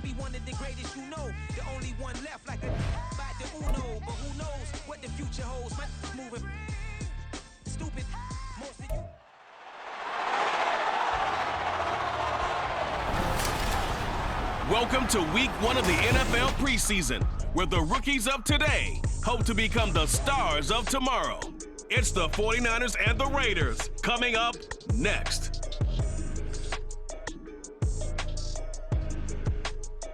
be one of the greatest, you know. The only one left like a by the Uno. But who knows what the future holds? My moving stupid. Most of you. Welcome to week 1 of the NFL preseason, where the rookies of today hope to become the stars of tomorrow. It's the 49ers and the Raiders coming up next.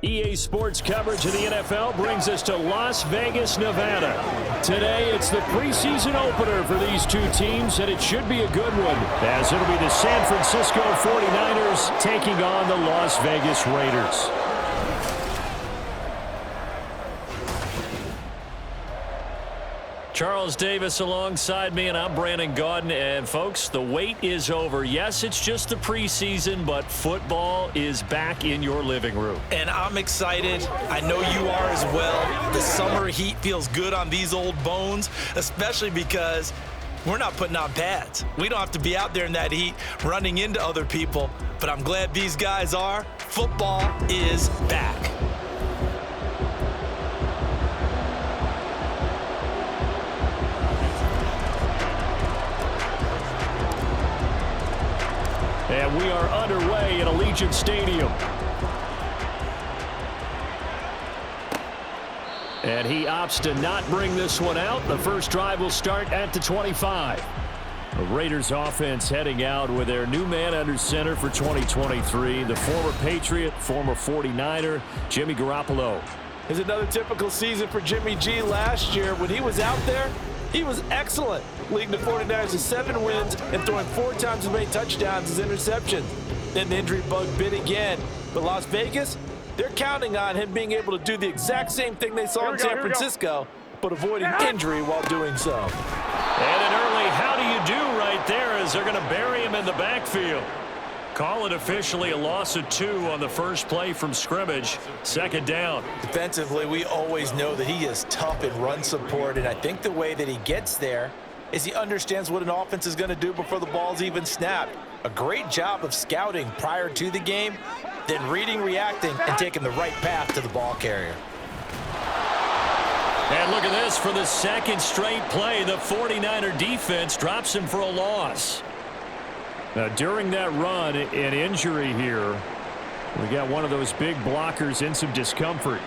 EA Sports coverage of the NFL brings us to Las Vegas, Nevada. Today, it's the preseason opener for these two teams, and it should be a good one, as it'll be the San Francisco 49ers taking on the Las Vegas Raiders. Charles Davis alongside me, and I'm Brandon Gaudin. And, folks, the wait is over. Yes, it's just the preseason, but football is back in your living room. And I'm excited. I know you are as well. The summer heat feels good on these old bones, especially because we're not putting on pads. We don't have to be out there in that heat running into other people, but I'm glad these guys are. Football is back. And we are underway in Allegiant Stadium. And he opts to not bring this one out. The first drive will start at the 25. The Raiders offense heading out with their new man under center for 2023, the former Patriot, former 49er, Jimmy Garoppolo. It's another typical season for Jimmy G. Last year, when he was out there, he was excellent, leading the 49ers to 7 wins and throwing 4 times as many touchdowns as interceptions. Then the injury bug bit again. But Las Vegas, they're counting on him being able to do the exact same thing they saw in San Francisco, but avoiding injury while doing so. And an early how do you do right there as they're going to bury him in the backfield. Call it officially a loss of 2 on the first play from scrimmage. Second down. Defensively, we always know that he is tough in run support, and I think the way that he gets there is he understands what an offense is going to do before the ball's even snapped. A great job of scouting prior to the game, then reading, reacting, and taking the right path to the ball carrier. And look at this. For the second straight play, the 49er defense drops him for a loss. Now, during that run, an injury here. We got one of those big blockers in some discomfort.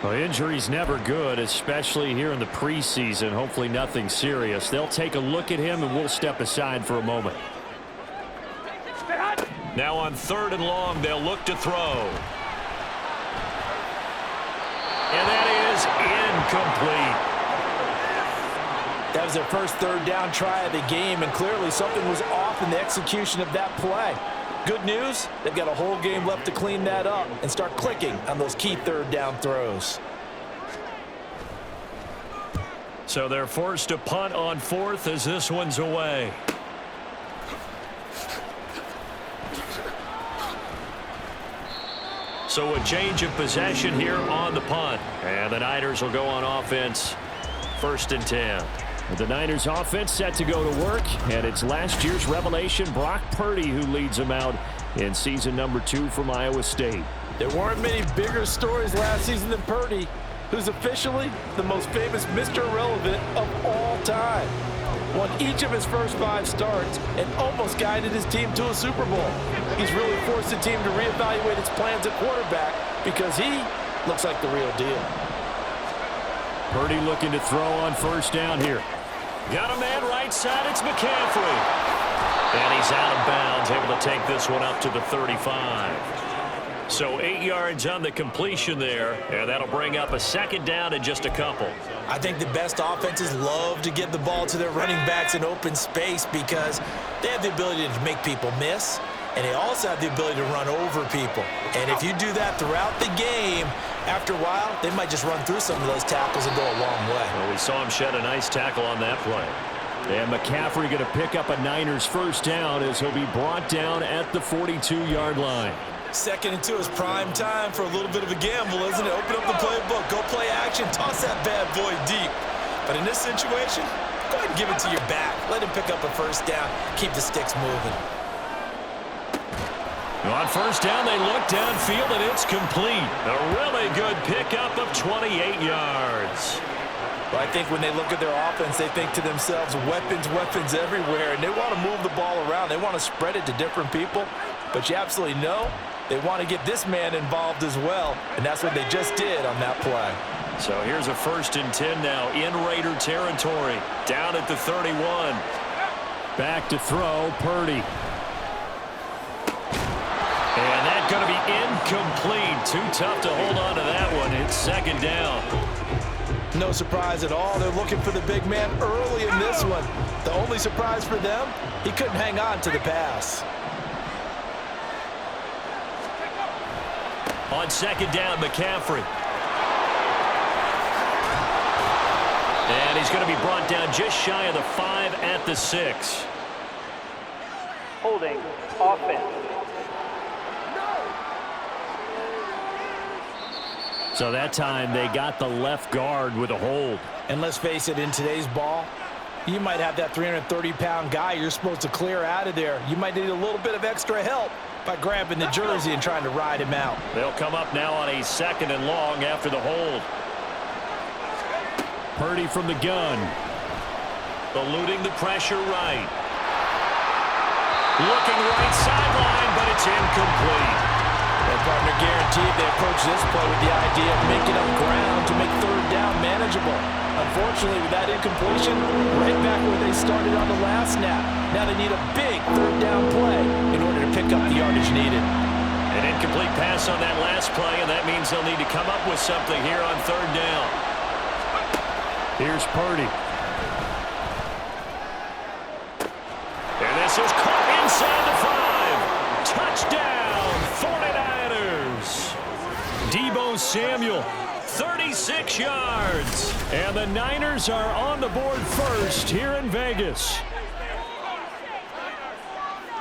Well, injury's never good, especially here in the preseason. Hopefully nothing serious. They'll take a look at him, and we'll step aside for a moment. Now on 3rd and long, they'll look to throw. And that is incomplete. That was their first 3rd down try of the game, and clearly something was off in the execution of that play. Good news, they've got a whole game left to clean that up and start clicking on those key 3rd down throws. So they're forced to punt on 4th as this one's away. So a change of possession here on the punt. And the Niners will go on offense. 1st and 10. The Niners offense set to go to work, and it's last year's revelation, Brock Purdy, who leads them out in season number 2 from Iowa State. There weren't many bigger stories last season than Purdy, who's officially the most famous Mr. Irrelevant of all time. Won each of his first 5 starts and almost guided his team to a Super Bowl. He's really forced the team to reevaluate its plans at quarterback because he looks like the real deal. Purdy looking to throw on 1st down here. Got a man right side, it's McCaffrey. And he's out of bounds, able to take this one up to the 35. So 8 yards on the completion there, and that'll bring up a 2nd down in just a couple. I think the best offenses love to get the ball to their running backs in open space because they have the ability to make people miss, and they also have the ability to run over people. And if you do that throughout the game, after a while, they might just run through some of those tackles and go a long way. Well, we saw him shed a nice tackle on that play. And McCaffrey going to pick up a Niners 1st down as he'll be brought down at the 42-yard line. 2nd and 2 is prime time for a little bit of a gamble, isn't it? Open up the playbook, go play action, toss that bad boy deep. But in this situation, go ahead and give it to your back. Let him pick up a 1st down, keep the sticks moving. On first down, they look downfield, and it's complete. A really good pickup of 28 yards. Well, I think when they look at their offense, they think to themselves, weapons, weapons everywhere, and they want to move the ball around. They want to spread it to different people, but you absolutely know they want to get this man involved as well, and that's what they just did on that play. So here's a 1st and 10 now in Raider territory, down at the 31. Back to throw, Purdy. And that's going to be incomplete. Too tough to hold on to that one. It's 2nd down. No surprise at all. They're looking for the big man early in this one. The only surprise for them, he couldn't hang on to the pass. On 2nd down, McCaffrey. And he's going to be brought down just shy of the 5 at the 6. Holding offense. So that time they got the left guard with a hold. And let's face it, in today's ball, you might have that 330-pound guy you're supposed to clear out of there. You might need a little bit of extra help by grabbing the jersey and trying to ride him out. They'll come up now on a 2nd and long after the hold. Purdy from the gun. Eluding the pressure right. Looking right sideline, but it's incomplete. Their partner guaranteed they approach this play with the idea of making up ground to make 3rd down manageable. Unfortunately, with that incompletion, right back where they started on the last snap. Now they need a big 3rd down play in order to pick up the yardage needed. An incomplete pass on that last play, and that means they'll need to come up with something here on 3rd down. Here's Purdy. And this is caught inside the 5. Touchdown, 49ers. Deebo Samuel, 36 yards. And the Niners are on the board first here in Vegas.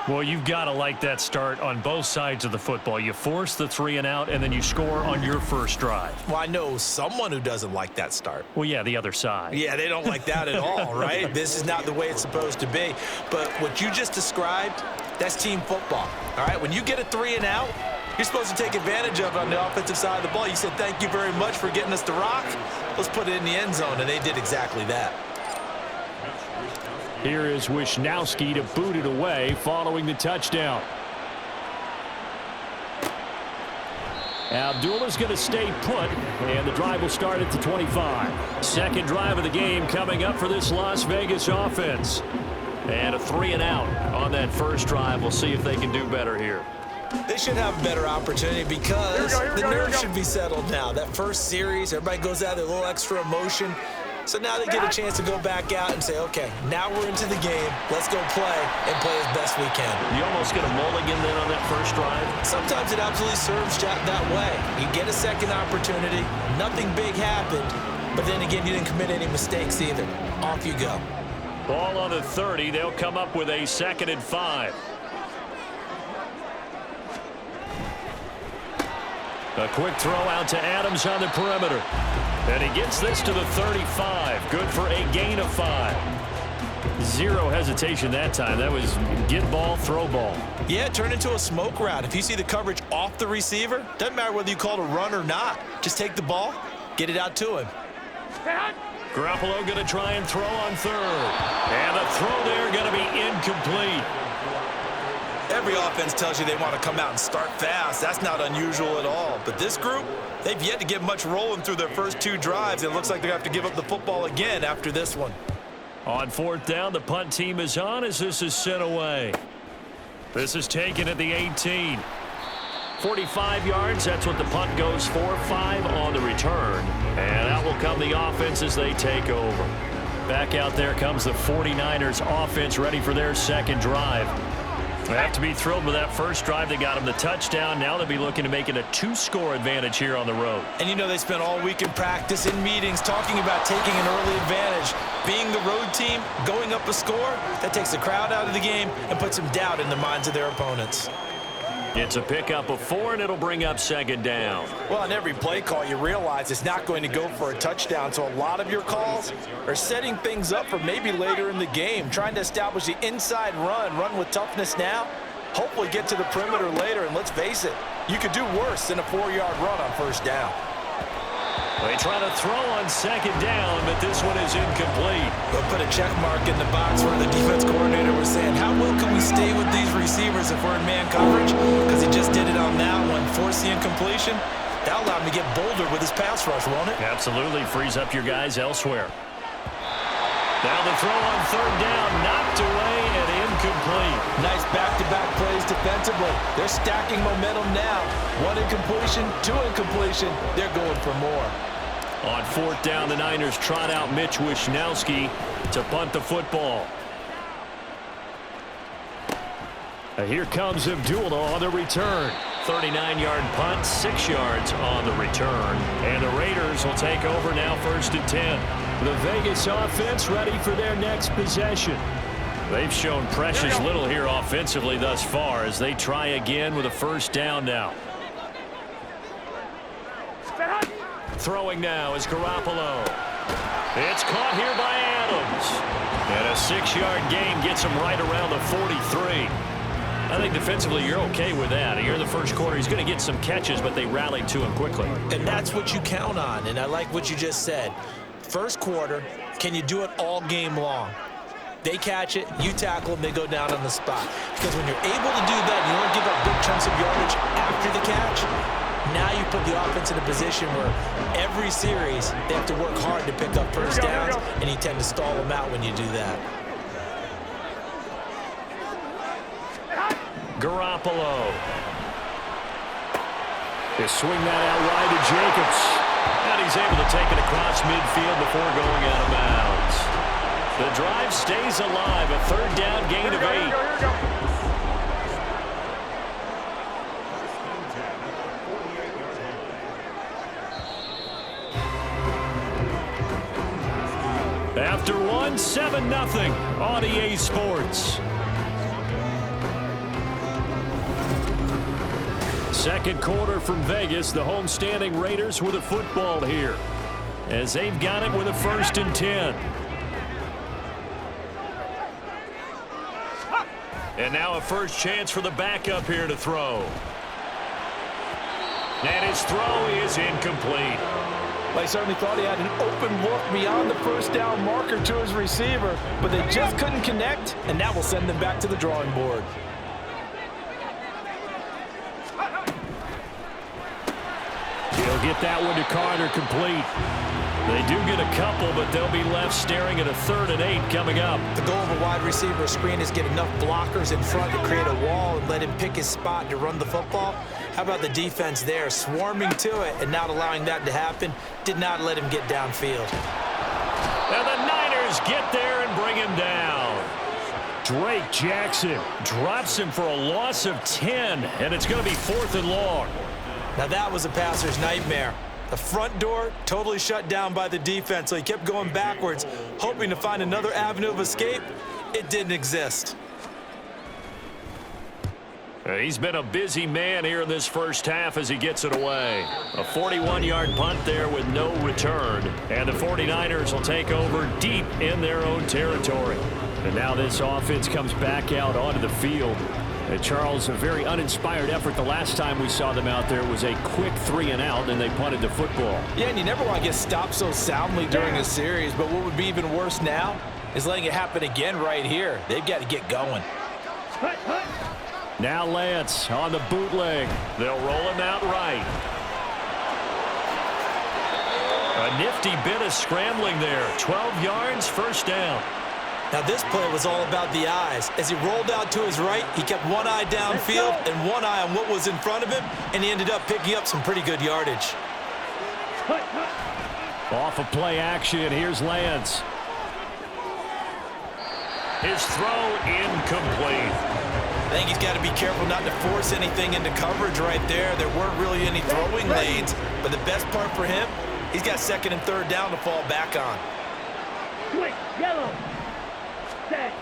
Well, you've got to like that start on both sides of the football. You force the 3 and out, and then you score on your first drive. Well, I know someone who doesn't like that start. Well, yeah, the other side. Yeah, they don't like that at all, right? This is not the way it's supposed to be. But what you just described, that's team football, all right? When you get a 3 and out, you're supposed to take advantage of it on the offensive side of the ball. You said, thank you very much for getting us the rock. Let's put it in the end zone, and they did exactly that. Here is Wisnowski to boot it away following the touchdown. Abdullah's going to stay put, and the drive will start at the 25. 2nd drive of the game coming up for this Las Vegas offense. And a 3 and out on that first drive. We'll see if they can do better here. They should have a better opportunity because the nerves should be settled now. That first series, everybody goes out there, a little extra emotion. So now they get a chance to go back out and say, okay, now we're into the game. Let's go play and play as best we can. You almost get a mulligan then on that first drive? Sometimes it absolutely serves that way. You get a second opportunity. Nothing big happened. But then again, you didn't commit any mistakes either. Off you go. Ball on the 30. They'll come up with a 2nd and 5. A quick throw out to Adams on the perimeter. And he gets this to the 35. Good for a gain of 5. Zero hesitation that time. That was get ball, throw ball. Yeah, turn into a smoke route. If you see the coverage off the receiver, doesn't matter whether you call it a run or not. Just take the ball, get it out to him. Garoppolo going to try and throw on 3rd. And the throw there going to be incomplete. Every offense tells you they want to come out and start fast. That's not unusual at all. But this group, they've yet to get much rolling through their first 2 drives. It looks like they're going to have to give up the football again after this one. On 4th down, the punt team is on as this is sent away. This is taken at the 18. 45 yards, that's what the punt goes for. 5 on the return. And out will come the offense as they take over. Back out there comes the 49ers offense ready for their 2nd drive. They have to be thrilled with that first drive. They got him the touchdown. Now they'll be looking to make it a 2-score advantage here on the road. And you know they spent all week in practice, in meetings, talking about taking an early advantage. Being the road team, going up a score, that takes the crowd out of the game and puts some doubt in the minds of their opponents. It's a pickup of 4, and it'll bring up 2nd down. Well, on every play call, you realize it's not going to go for a touchdown, so a lot of your calls are setting things up for maybe later in the game, trying to establish the inside run with toughness now, Hopefully get to the perimeter later, and let's face it, you could do worse than a 4-yard run on first down. They try to throw on second down, but this one is incomplete. We'll put a check mark in the box where the defense coordinator was saying, how well can we stay with these receivers if we're in man coverage? Because he just did it on that one, forced the incompletion. That'll allow him to get bolder with his pass rush, won't it? Absolutely. Frees up your guys elsewhere. Now the throw on third down, knocked away and incomplete. Nice back-to-back plays defensively. They're stacking momentum now. 1 incompletion, 2 incompletion. They're going for more. On fourth down, the Niners trot out Mitch Wishnowski to punt the football. Here comes Abdullah on the return. 39-yard punt, 6 yards on the return. And the Raiders will take over now, 1st and 10. The Vegas offense ready for their next possession. They've shown precious little here offensively thus far as they try again with a first down now. Throwing now is Garoppolo. It's caught here by Adams. And a 6-yard gain gets him right around the 43. I think defensively you're okay with that. Here in the first quarter, he's going to get some catches, but they rallied to him quickly. And that's what you count on, and I like what you just said. First quarter, can you do it all game long? They catch it, you tackle them, they go down on the spot. Because when you're able to do that, you don't give up big chunks of yardage after the catch. Now you put the offense in a position where every series they have to work hard to pick up first downs, and you tend to stall them out when you do that. Garoppolo. They swing that out wide to Jacobs. And he's able to take it across midfield before going out of bounds. The drive stays alive. A third down gain of 8. After one, 7-0 on EA Sports. Second quarter from Vegas, the homestanding Raiders with a football here as they've got it with a 1st and 10. And now a first chance for the backup here to throw. And his throw is incomplete. I certainly thought he had an open look beyond the first down marker to his receiver, but they just couldn't connect, and that will send them back to the drawing board. He'll get that one to Carter complete. They do get a couple, but they'll be left staring at a 3rd and 8 coming up. The goal of a wide receiver screen is get enough blockers in front to create a wall and let him pick his spot to run the football. How about the defense there, swarming to it and not allowing that to happen? Did not let him get downfield. And the Niners get there and bring him down. Drake Jackson drops him for a loss of 10, and it's going to be 4th and long. Now that was a passer's nightmare. The front door totally shut down by the defense, so he kept going backwards, hoping to find another avenue of escape. It didn't exist. He's been a busy man here in this first half as he gets it away. A 41-yard punt there with no return. And the 49ers will take over deep in their own territory. And now this offense comes back out onto the field. Charles, a very uninspired effort. The last time we saw them out there was a quick 3-and-out, and they punted the football. Yeah, and you never want to get stopped so soundly during a series, but what would be even worse now is letting it happen again right here. They've got to get going. Now Lance on the bootleg. They'll roll him out right. A nifty bit of scrambling there. 12 yards, first down. Now this play was all about the eyes. As he rolled out to his right, he kept one eye downfield and one eye on what was in front of him, and he ended up picking up some pretty good yardage. Off of play action, here's Lance. His throw incomplete. I think he's got to be careful not to force anything into coverage right there. There weren't really any throwing lanes, but the best part for him, he's got 2nd and 3rd down to fall back on. Quick, yellow. Set.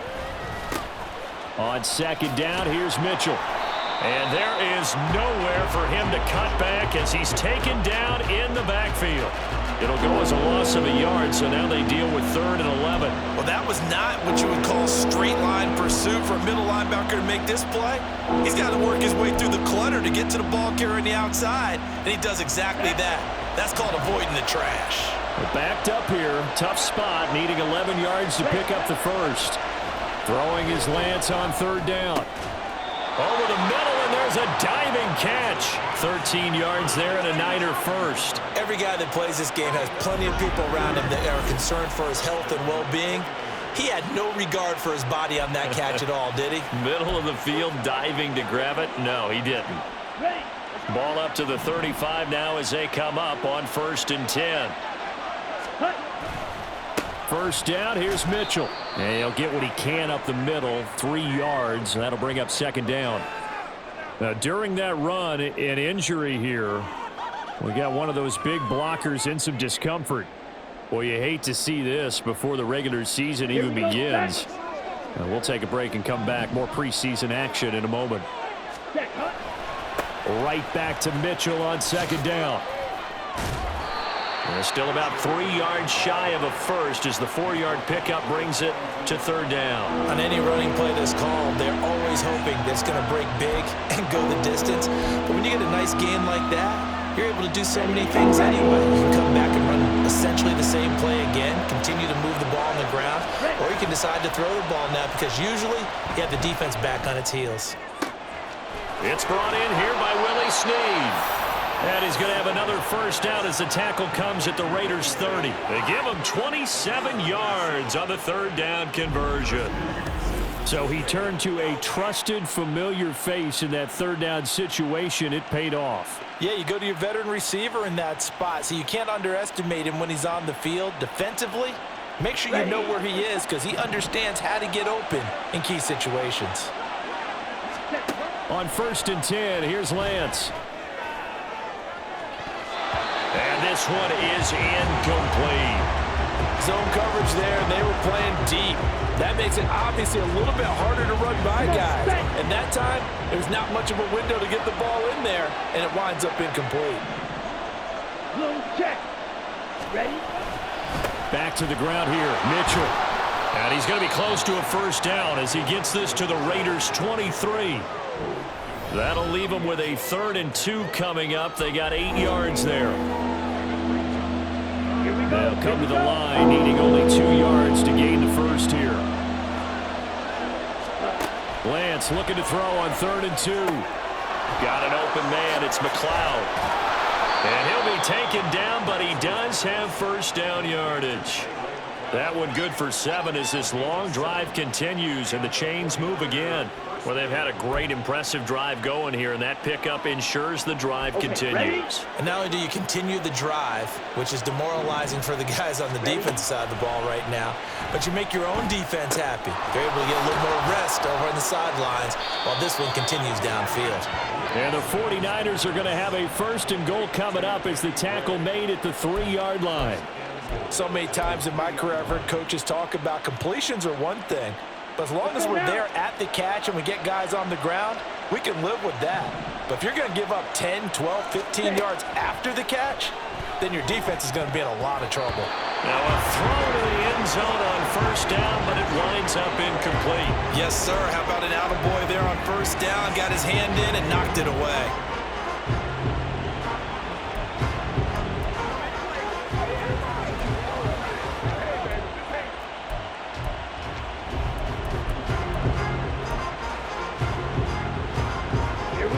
On 2nd down, here's Mitchell. And there is nowhere for him to cut back as he's taken down in the backfield. It'll go as a loss of a yard, so now they deal with 3rd and 11. Well, that was not what you would call straight line pursuit for a middle linebacker to make this play. He's got to work his way through the clutter to get to the ball carrier on the outside, and he does exactly that. That's called avoiding the trash. We're backed up here. Tough spot, needing 11 yards to pick up the first. Throwing his Lance on 3rd down. Over the middle, and there's a diving catch. 13 yards there and a Niner first. Every guy that plays this game has plenty of people around him that are concerned for his health and well-being. He had no regard for his body on that catch at all, did he? Middle of the field, diving to grab it? No, he didn't. Ball up to the 35 now as they come up on 1st and 10. First down, here's Mitchell. And he'll get what he can up the middle, 3 yards. That'll bring up 2nd down. Now, during that run, an injury here. We got one of those big blockers in some discomfort. Well, you hate to see this before the regular season even begins. We'll take a break and come back. More preseason action in a moment. Right back to Mitchell on 2nd down. Still about 3 yards shy of a first as the 4-yard pickup brings it to 3rd down. On any running play that's called, they're always hoping that it's going to break big and go the distance. But when you get a nice game like that, you're able to do so many things anyway. You can come back and run essentially the same play again, continue to move the ball on the ground, or you can decide to throw the ball now because usually you have the defense back on its heels. It's brought in here by Willie Snead. And he's going to have another first down as the tackle comes at the Raiders' 30. They give him 27 yards on the 3rd down conversion. So he turned to a trusted, familiar face in that 3rd down situation. It paid off. Yeah, you go to your veteran receiver in that spot, so you can't underestimate him when he's on the field defensively. Make sure you know where he is because he understands how to get open in key situations. On 1st and 10, here's Lance. And this one is incomplete. Zone coverage there, and they were playing deep. That makes it obviously a little bit harder to run by guys. And that time, there's not much of a window to get the ball in there, and it winds up incomplete. Little check. Ready? Back to the ground here, Mitchell. And he's going to be close to a first down as he gets this to the Raiders' 23. That'll leave them with a 3rd and 2 coming up. They got 8 yards there. They'll come to the line, needing only 2 yards to gain the first here. Lance looking to throw on 3rd and 2. Got an open man. It's McLeod. And he'll be taken down, but he does have first down yardage. That one good for 7 as this long drive continues and the chains move again. Well, they've had a great, impressive drive going here, and that pickup ensures the drive continues. And not only do you continue the drive, which is demoralizing for the guys on the defense side of the ball right now, but you make your own defense happy. They're able to get a little more rest over on the sidelines while this one continues downfield. And the 49ers are going to have a 1st and goal coming up as the tackle made at the 3-yard line. So many times in my career, I've heard coaches talk about completions are one thing. But as long as we're there at the catch and we get guys on the ground, we can live with that. But if you're going to give up 10, 12, 15 yards after the catch, then your defense is going to be in a lot of trouble. Now a throw to the end zone on first down, but it winds up incomplete. Yes, sir. How about an attaboy there on first down? Got his hand in and knocked it away.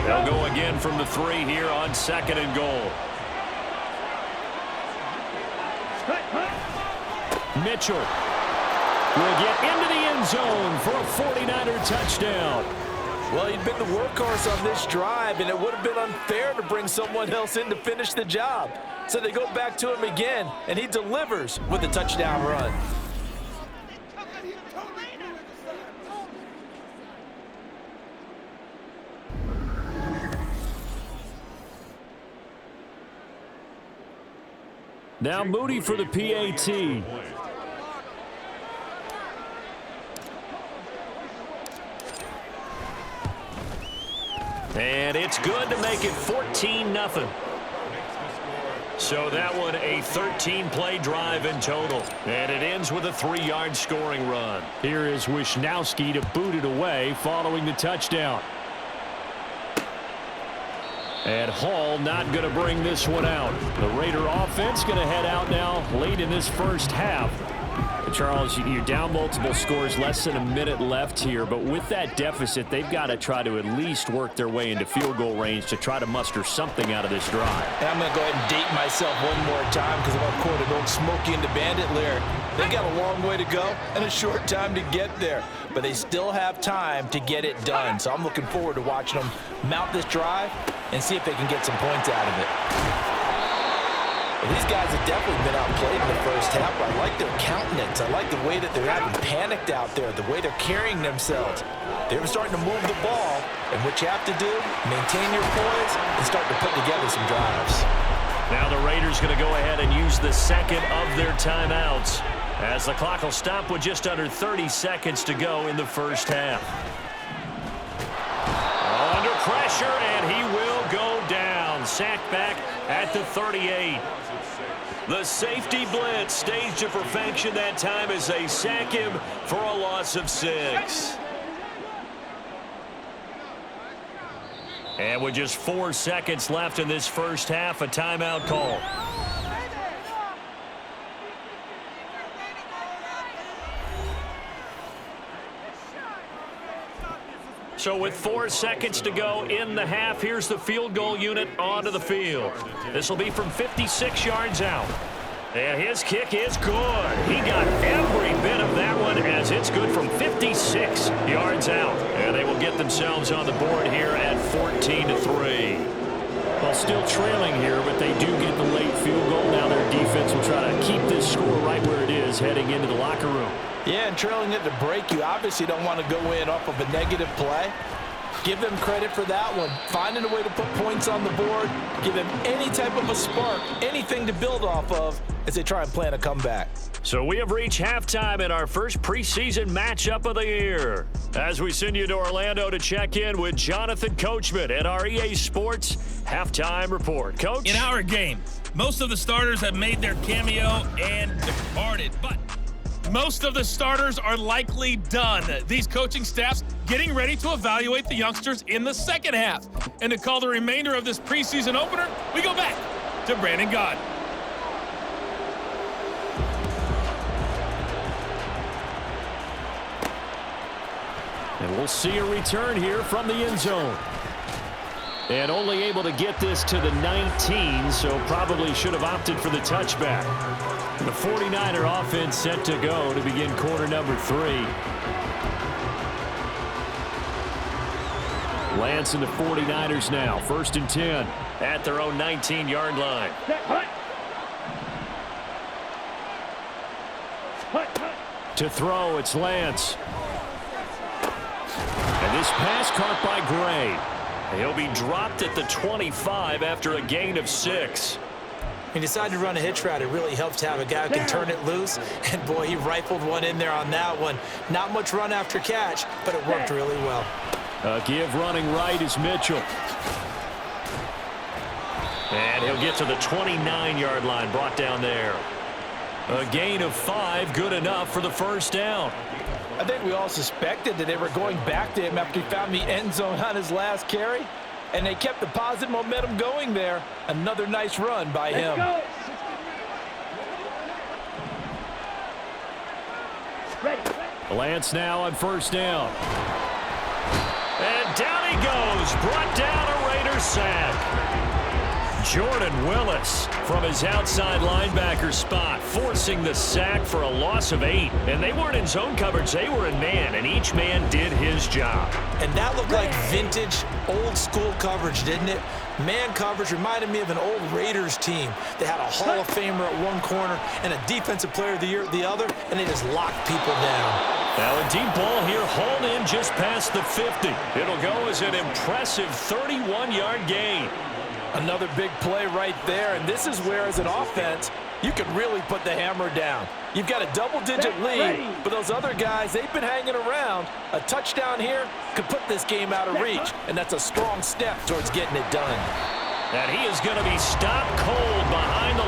They'll go again from the 3 here on 2nd and goal. Mitchell will get into the end zone for a 49er touchdown. Well, he'd been the workhorse on this drive, and it would have been unfair to bring someone else in to finish the job. So they go back to him again, and he delivers with a touchdown run. Now Moody for the PAT. And it's good to make it 14-0. So that one a 13-play drive in total. And it ends with a 3-yard scoring run. Here is Wisnowski to boot it away following the touchdown. And Hall not going to bring this one out. The Raider offense going to head out now late in this first half. Charles, you're down multiple scores, less than a minute left here, but with that deficit, they've got to try to at least work their way into field goal range to try to muster something out of this drive. And I'm going to go ahead and date myself one more time because I'm going to quote an old Smokey and the Bandit lyric. They've got a long way to go and a short time to get there, but they still have time to get it done. So I'm looking forward to watching them mount this drive and see if they can get some points out of it. Well, these guys have definitely been outplayed in the first half. I like their countenance. I like the way that they're having panicked out there, the way they're carrying themselves. They're starting to move the ball, and what you have to do, maintain your poise and start to put together some drives. Now the Raiders going to go ahead and use the second of their timeouts as the clock will stop with just under 30 seconds to go in the first half. Under pressure, and he will go down. Sacked back at the 38. The safety blitz staged to perfection that time as they sack him for a loss of 6. And with just 4 seconds left in this first half, a timeout call. So with 4 seconds to go in the half, here's the field goal unit onto the field. This will be from 56 yards out. And his kick is good. He got every bit of that one as it's good from 56 yards out. And they will get themselves on the board here at 14-3. Well, still trailing here, but they do get the late field goal. Now their defense will try to keep this score right where it is heading into the locker room. Yeah, and trailing it to break, you obviously don't want to go in off of a negative play. Give them credit for that one. Finding a way to put points on the board, give them any type of a spark, anything to build off of as they try and plan a comeback. So we have reached halftime in our first preseason matchup of the year. As we send you to Orlando to check in with Jonathan Coachman at our EA Sports Halftime Report. Coach? In our game, most of the starters have made their cameo and departed, but most of the starters are likely done. These coaching staffs getting ready to evaluate the youngsters in the second half. And to call the remainder of this preseason opener, we go back to Brandon Gaudin. And we'll see a return here from the end zone. And only able to get this to the 19, so probably should have opted for the touchback. The 49er offense set to go to begin quarter number 3. Lance and the 49ers now. 1st and 10 at their own 19-yard line. To throw, it's Lance. And this pass caught by Gray. He'll be dropped at the 25 after a gain of 6. He decided to run a hitch route. It really helps to have a guy who can turn it loose. And, boy, he rifled one in there on that one. Not much run after catch, but it worked really well. Give running right is Mitchell. And he'll get to the 29-yard line, brought down there. A gain of 5, good enough for the first down. I think we all suspected that they were going back to him after he found the end zone on his last carry. And they kept the positive momentum going there. Another nice run by him. Lance now on 1st down. And down he goes. Brought down a Raiders sack. Jordan Willis from his outside linebacker spot, forcing the sack for a loss of 8. And they weren't in zone coverage, they were in man, and each man did his job. And that looked like vintage, old-school coverage, didn't it? Man coverage reminded me of an old Raiders team. They had a Hall of Famer at one corner and a Defensive Player of the Year at the other, and they just locked people down. Now a deep ball here, hauled in just past the 50. It'll go as an impressive 31-yard gain. Another big play right there, and this is where, as an offense, you can really put the hammer down. You've got a double-digit lead, but those other guys, they've been hanging around. A touchdown here could put this game out of reach, and that's a strong step towards getting it done. And he is going to be stopped cold behind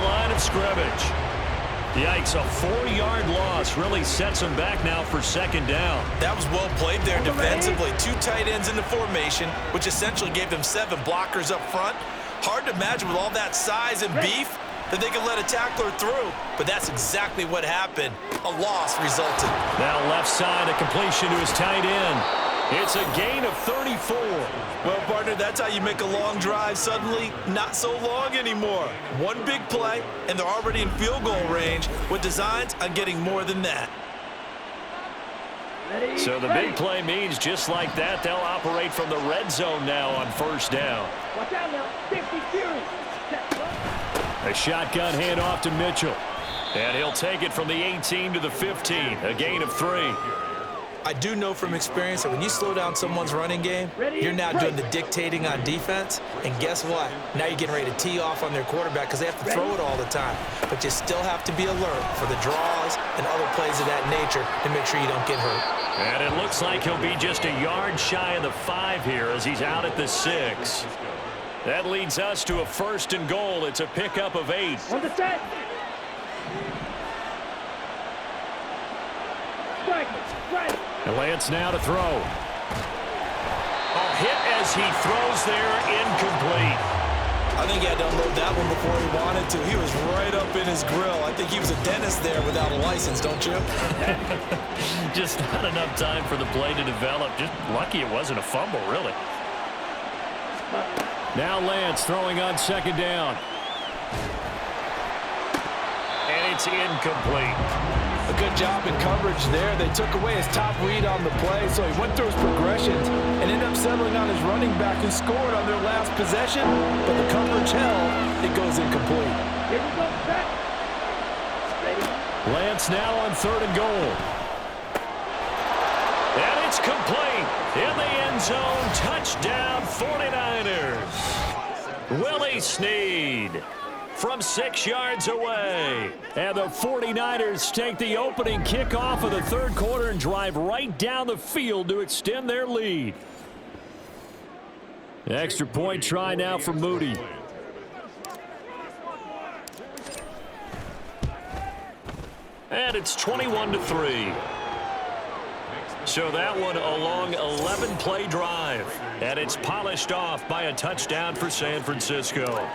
scrimmage. Yikes, a 4-yard loss really sets them back now for second down. That was well played there defensively. 2 tight ends in the formation, which essentially gave them 7 blockers up front. Hard to imagine with all that size and beef that they could let a tackler through, but that's exactly what happened. A loss resulted. Now left side, a completion to his tight end. It's a gain of 34. Well, partner, that's how you make a long drive suddenly not so long anymore. One big play, and they're already in field goal range with designs on getting more than that. So the big play means just like that, they'll operate from the red zone now on first down. Watch out now. 50 series. A shotgun handoff to Mitchell. And he'll take it from the 18 to the 15, a gain of 3. I do know from experience that when you slow down someone's running game, you're now doing the dictating on defense. And guess what? Now you're getting ready to tee off on their quarterback because they have to throw it all the time. But you still have to be alert for the draws and other plays of that nature to make sure you don't get hurt. And it looks like he'll be just a yard shy of the 5 here as he's out at the 6. That leads us to a 1st and goal. It's a pickup of 8. On the set. Strike. And Lance now to throw. A hit as he throws there, incomplete. I think he had to unload that one before he wanted to. He was right up in his grill. I think he was a dentist there without a license, don't you? Just not enough time for the play to develop. Just lucky it wasn't a fumble, really. Now Lance throwing on 2nd down. And it's incomplete. A good job in coverage there. They took away his top read on the play, so he went through his progressions and ended up settling on his running back who scored on their last possession, but the coverage held. It goes incomplete. Here we go. Set. Ready. Lance now on 3rd and goal. And it's complete. In the end zone. Touchdown 49ers. Willie Snead from 6 yards away. And the 49ers take the opening kickoff of the 3rd quarter and drive right down the field to extend their lead. Extra point try now for Moody. And it's 21-3. So that one a long 11-play drive. And it's polished off by a touchdown for San Francisco.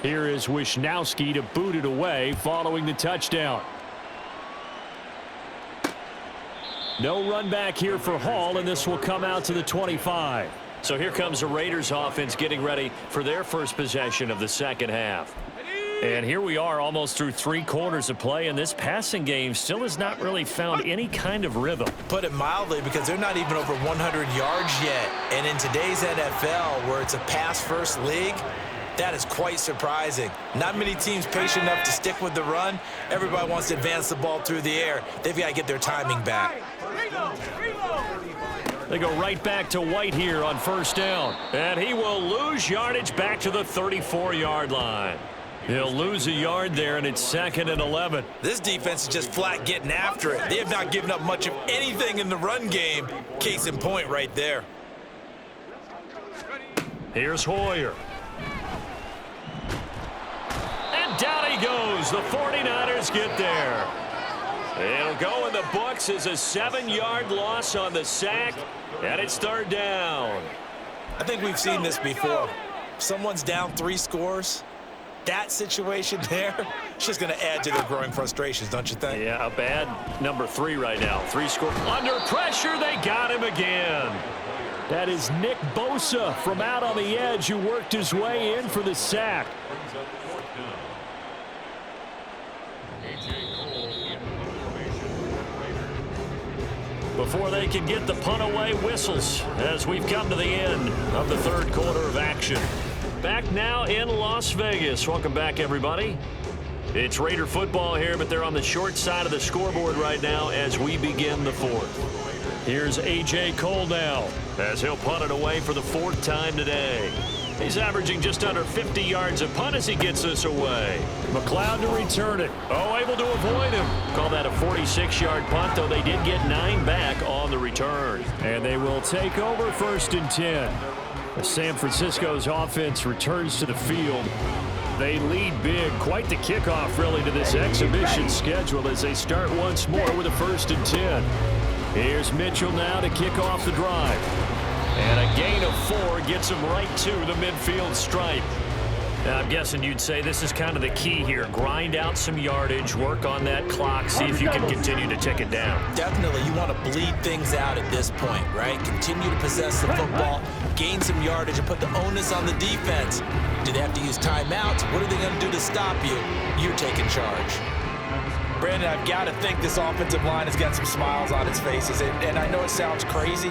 Here is Wisnowski to boot it away following the touchdown. No run back here for Hall, and this will come out to the 25. So here comes the Raiders offense getting ready for their first possession of the 2nd half. And here we are almost through 3 quarters of play, and this passing game still has not really found any kind of rhythm. Put it mildly, because they're not even over 100 yards yet. And in today's NFL, where it's a pass-first league, that is quite surprising. Not many teams patient enough to stick with the run. Everybody wants to advance the ball through the air. They've got to get their timing back. They go right back to White here on 1st down. And he will lose yardage back to the 34-yard line. He'll lose a yard there, and it's 2nd and 11. This defense is just flat getting after it. They have not given up much of anything in the run game. Case in point right there. Here's Hoyer. And down he goes. The 49ers get there. It'll go in the books as a 7-yard loss on the sack, and it's 3rd down. I think we've seen this before. Someone's down 3 scores. That situation there, it's just going to add to their growing frustrations, don't you think? Yeah, a bad number 3 right now. 3 score. Under pressure, they got him again. That is Nick Bosa from out on the edge who worked his way in for the sack. Before they can get the punt away, whistles as we've come to the end of the 3rd quarter of action. Back now in Las Vegas. Welcome back, everybody. It's Raider football here, but they're on the short side of the scoreboard right now as we begin the 4th. Here's A.J. Cole now as he'll punt it away for the 4th time today. He's averaging just under 50 yards a punt as he gets this away. McLeod to return it. Oh, able to avoid him. Call that a 46-yard punt, though they did get 9 back on the return. And they will take over 1st and 10. As San Francisco's offense returns to the field. They lead big. Quite the kickoff, really, to this exhibition schedule as they start once more with a 1st and 10. Here's Mitchell now to kick off the drive. And a gain of 4 gets him right to the midfield stripe. Now, I'm guessing you'd say this is kind of the key here. Grind out some yardage, work on that clock, see if you can continue to tick it down. Definitely, you want to bleed things out at this point, right? Continue to possess the football, gain some yardage, and put the onus on the defense. Do they have to use timeouts? What are they going to do to stop you? You're taking charge. Brandon, I've got to think this offensive line has got some smiles on its faces. And I know it sounds crazy,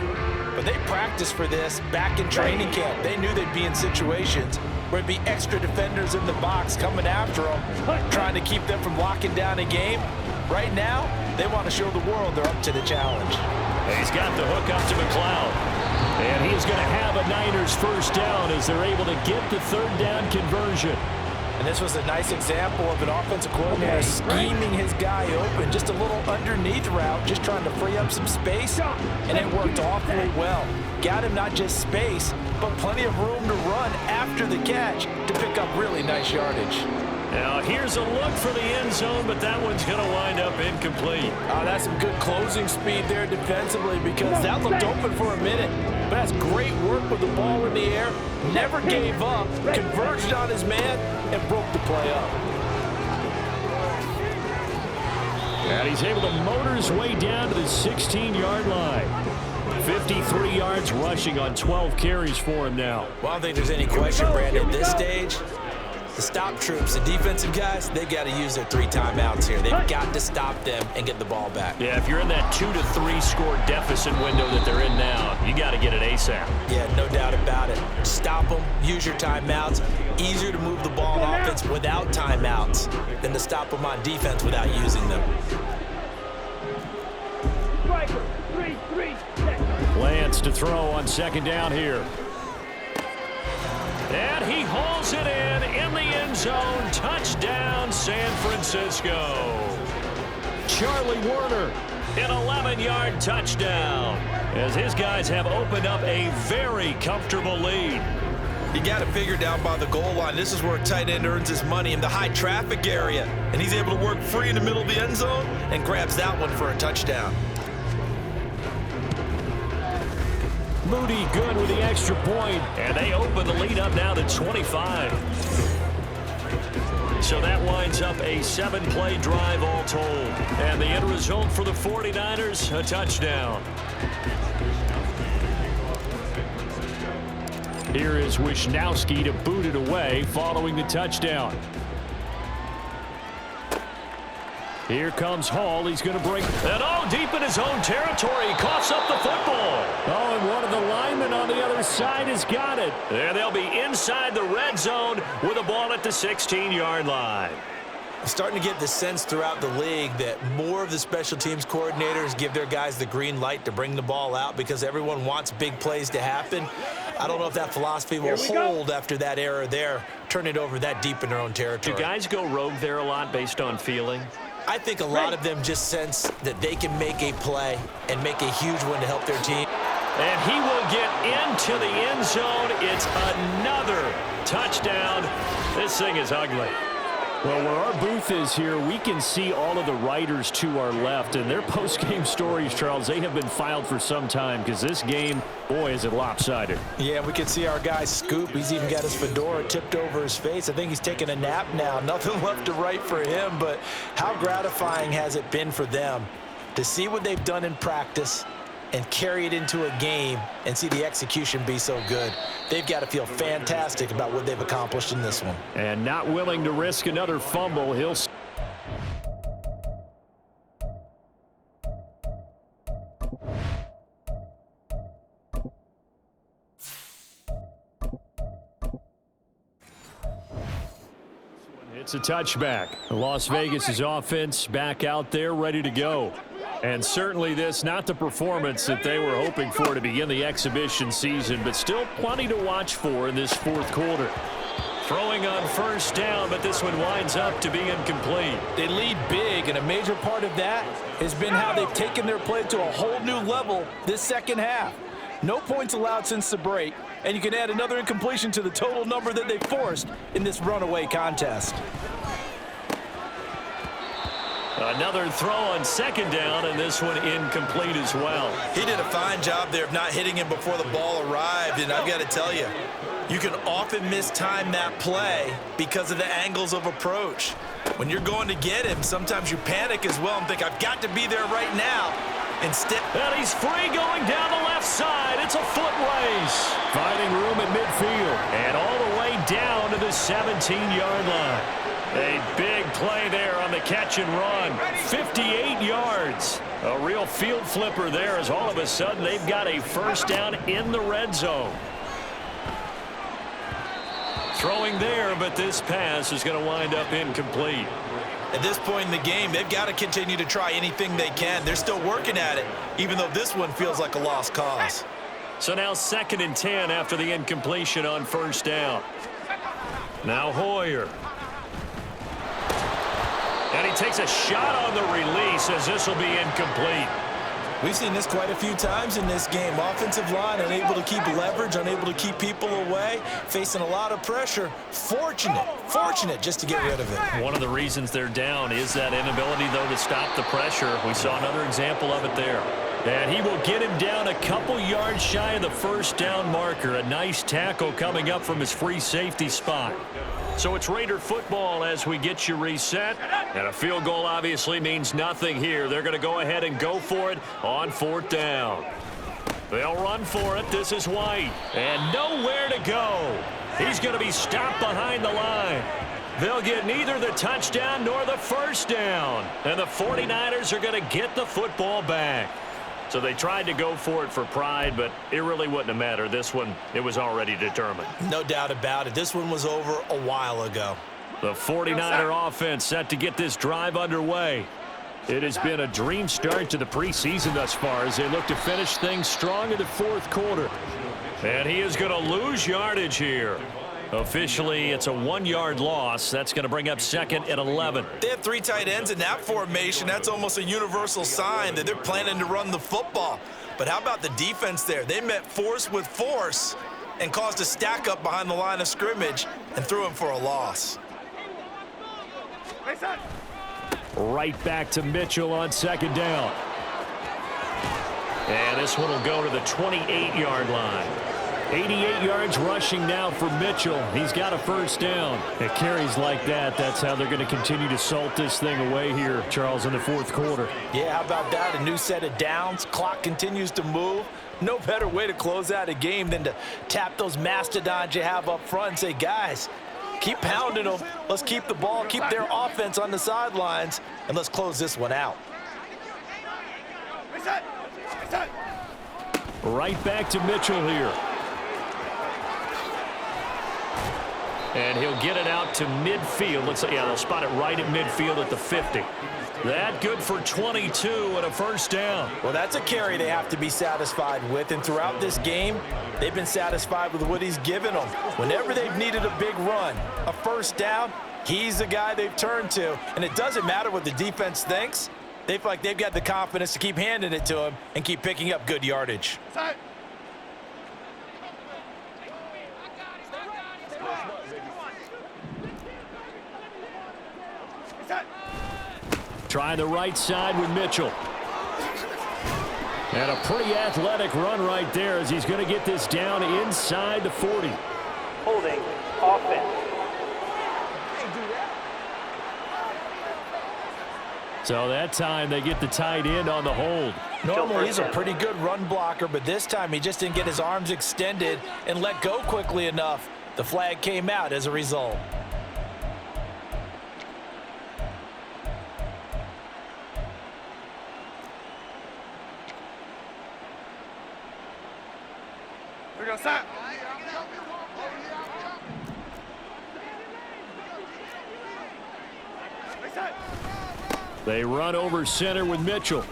but they practiced for this back in training camp. They knew they'd be in situations where it'd be extra defenders in the box coming after them, trying to keep them from locking down a game. Right now, they want to show the world they're up to the challenge. He's got the hook up to McLeod. And he's going to have a Niners 1st down as they're able to get the 3rd down conversion. And this was a nice example of an offensive coordinator scheming his guy open. Just a little underneath route, just trying to free up some space, and it worked awfully well. Got him not just space, but plenty of room to run after the catch to pick up really nice yardage. Now here's a look for the end zone, but that one's going to wind up incomplete. That's some good closing speed there defensively because that looked open for a minute. But that's great work with the ball in the air. Never gave up, converged on his man, and broke the play up. And he's able to motor his way down to the 16-yard line. 53 yards rushing on 12 carries for him now. Well, I don't think there's any question, Brandon, at this stage. The stop troops, the defensive guys, they got to use their 3 timeouts here. They've got to stop them and get the ball back. Yeah, if you're in that 2 to 3 score deficit window that they're in now, you got to get it ASAP. Yeah, no doubt about it. Stop them, use your timeouts. Easier to move the ball on offense without timeouts than to stop them on defense without using them. Lance to throw on 2nd down here. And he hauls it in the end zone. Touchdown, San Francisco. Charlie Werner, an 11-yard touchdown, as his guys have opened up a very comfortable lead. You got to figure down by the goal line. This is where a tight end earns his money in the high traffic area. And he's able to work free in the middle of the end zone and grabs that one for a touchdown. Moody good with the extra point, and they open the lead up now to 25. So that winds up a 7-play drive all told. And the end result for the 49ers, a touchdown. Here is Wisnowski to boot it away following the touchdown. Here comes Hall. He's going to bring it deep in his own territory. He coughs up the football. And one of the linemen on the other side has got it. And they'll be inside the red zone with a ball at the 16-yard line. I'm starting to get the sense throughout the league that more of the special teams coordinators give their guys the green light to bring the ball out because everyone wants big plays to happen. I don't know if that philosophy will hold after that error there, turn it over that deep in their own territory. Do guys go rogue there a lot based on feeling? I think a lot of them just sense that they can make a play and make a huge one to help their team. And he will get into the end zone. It's another touchdown. This thing is ugly. Well, where our booth is here, we can see all of the writers to our left. And their post-game stories, Charles, they have been filed for some time because this game, boy, is it lopsided. Yeah, we can see our guy Scoop. He's even got his fedora tipped over his face. I think he's taking a nap now. Nothing left to write for him, but how gratifying has it been for them to see what they've done in practice and carry it into a game and see the execution be so good. They've got to feel fantastic about what they've accomplished in this one. And not willing to risk another fumble, he'll... It's a touchback. Las Vegas' offense back out there ready to go. And certainly this, not the performance that they were hoping for to begin the exhibition season, but still plenty to watch for in this 4th quarter. Throwing on 1st down, but this one winds up to be incomplete. They lead big, and a major part of that has been how they've taken their play to a whole new level this second half. No points allowed since the break, and you can add another incompletion to the total number that they forced in this runaway contest. Another throw on second down, and this one incomplete as well. He did a fine job there of not hitting him before the ball arrived, and I've got to tell you, you can often mistime that play because of the angles of approach. When you're going to get him, sometimes you panic as well and think, I've got to be there right now. Instead, and he's free going down the left side. It's a foot race. Finding room at midfield, and all the way down to the 17-yard line. A big play there on the catch and run. 58 yards. A real field flipper there as all of a sudden they've got a first down in the red zone. Throwing there, but this pass is going to wind up incomplete. At this point in the game, they've got to continue to try anything they can. They're still working at it, even though this one feels like a lost cause. So now 2nd and 10 after the incompletion on first down. Now Hoyer. And he takes a shot on the release as this will be incomplete. We've seen this quite a few times in this game. Offensive line unable to keep leverage, unable to keep people away, facing a lot of pressure. Fortunate just to get rid of it. One of the reasons they're down is that inability, though, to stop the pressure. We saw another example of it there. And he will get him down a couple yards shy of the first down marker. A nice tackle coming up from his free safety spot. So it's Raider football as we get you reset. And a field goal obviously means nothing here. They're going to go ahead and go for it on 4th down. They'll run for it. This is White. And nowhere to go. He's going to be stopped behind the line. They'll get neither the touchdown nor the first down. And the 49ers are going to get the football back. So they tried to go for it for pride, but it really wouldn't have mattered. This one, it was already determined. No doubt about it. This one was over a while ago. The 49er offense set to get this drive underway. It has been a dream start to the preseason thus far as they look to finish things strong in the 4th quarter. And he is going to lose yardage here. Officially, it's a 1-yard loss. That's going to bring up 2nd and 11. They have 3 tight ends in that formation. That's almost a universal sign that they're planning to run the football. But how about the defense there? They met force with force and caused a stack up behind the line of scrimmage and threw him for a loss. Right back to Mitchell on 2nd down. And this one will go to the 28-yard line. 88 yards rushing now for Mitchell. He's got a first down. It carries like that. That's how they're going to continue to salt this thing away here, Charles, in the 4th quarter. Yeah, how about that? A new set of downs. Clock continues to move. No better way to close out a game than to tap those mastodons you have up front and say, guys, keep pounding them. Let's keep the ball, keep their offense on the sidelines, and let's close this one out. Right back to Mitchell here. And he'll get it out to midfield. They'll spot it right at midfield at the 50. That good for 22 and a first down. Well, that's a carry they have to be satisfied with. And throughout this game, they've been satisfied with what he's given them. Whenever they've needed a big run, a first down, he's the guy they've turned to. And it doesn't matter what the defense thinks. They feel like they've got the confidence to keep handing it to him and keep picking up good yardage. Try the right side with Mitchell. And a pretty athletic run right there as he's going to get this down inside the 40. Holding offense. So that time they get the tight end on the hold. Normally he's a pretty good run blocker, but this time he just didn't get his arms extended and let go quickly enough. The flag came out as a result. They run over center with Mitchell.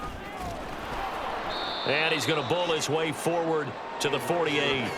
And he's going to bowl his way forward to the 48.